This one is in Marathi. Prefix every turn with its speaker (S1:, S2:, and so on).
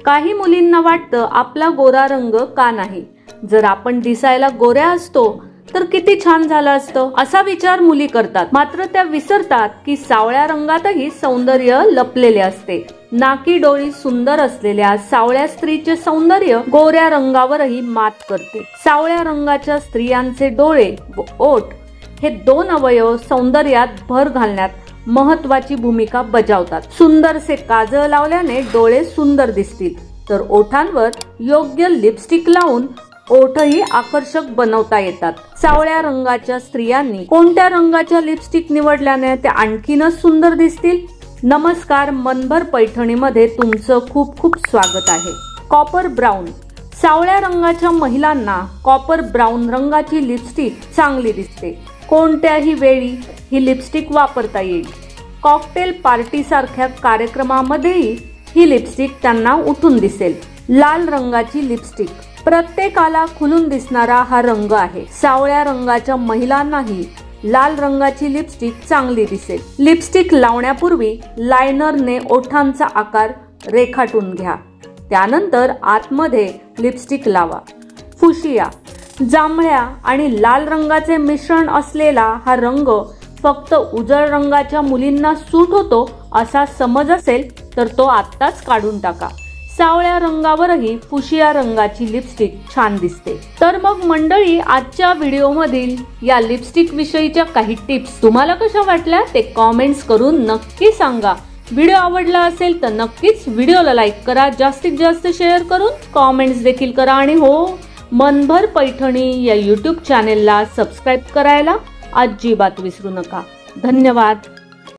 S1: काही मुलींना वाटतं आपला गोरा रंग का नाही, जर आपण दिसायला गोऱ्या असतो तर किती छान झालं असतं असा विचार मुली करतात। मात्र त्या विसरतात की सावळ्या रंगातही सौंदर्य लपलेले असते। नाकी डोळी सुंदर असलेल्या सावळ्या स्त्रीचे सौंदर्य गोऱ्या रंगावरही मात करते। सावळ्या रंगाच्या स्त्रियांचे डोळे व ओठ हे दोन अवयव सौंदर्यात भर घालण्यात महत्वाची भूमिका बजावतात। सुंदरसे काजळ लावल्याने डोळे सुंदर दिसतील, तर ओठांवर योग्य लिपस्टिक लावून ओठही आकर्षक बनवता येतात। सावळ्या रंगाच्या स्त्रियांनी कोणत्या रंगाच्या लिपस्टिक निवडल्याने त्या आणखीनच सुंदर दिसतील? नमस्कार, मनभर पैठणीमध्ये तुमचं खूप खूप स्वागत आहे। कॉपर ब्राउन, सावळ्या रंगाच्या महिलांना कॉपर ब्राउन रंगाची लिपस्टिक चांगली दिसते। कोणत्याही वेळी ही लिपस्टिक वापरता येईल। कॉकटेल पार्टी सारख्या कार्यक्रमामध्येही ही लिपस्टिक त्यांना उठून दिसेल। लाल रंगाची लिपस्टिक प्रत्येकाला खुलून दिसणारा हा रंग आहे। सावळ्या रंगाच्या महिलांनाही लाल रंगाची लिपस्टिक चांगली दिसेल। लिपस्टिक लावण्यापूर्वी लायनरने ओठांचा आकार रेखाटून घ्या, त्यानंतर आतमध्ये लिपस्टिक लावा। फुशिया, जांभळ्या आणि लाल रंगाचे मिश्रण असलेला हा रंग फक्त उजळ रंगाच्या मुलींना सूट होतो असा समज असेल तर तो आत्ताच काढून टाका। सावळ्या रंगावरही फुशिया रंगाची लिपस्टिक छान दिसते। तर मग मंडळी, आजच्या व्हिडिओमधील या लिपस्टिक विषयीच्या काही टिप्स तुम्हाला कशा वाटल्या ते कमेंट्स करून नक्की सांगा। व्हिडिओ आवडला असेल तर नक्कीच व्हिडिओला लाईक करा, जास्तीत जास्त शेअर करून कमेंट्स देखील करा आणि हो, मनभर पैठणी या YouTube चॅनेलला सबस्क्राईब करायला अजिबात विसरू नका। धन्यवाद।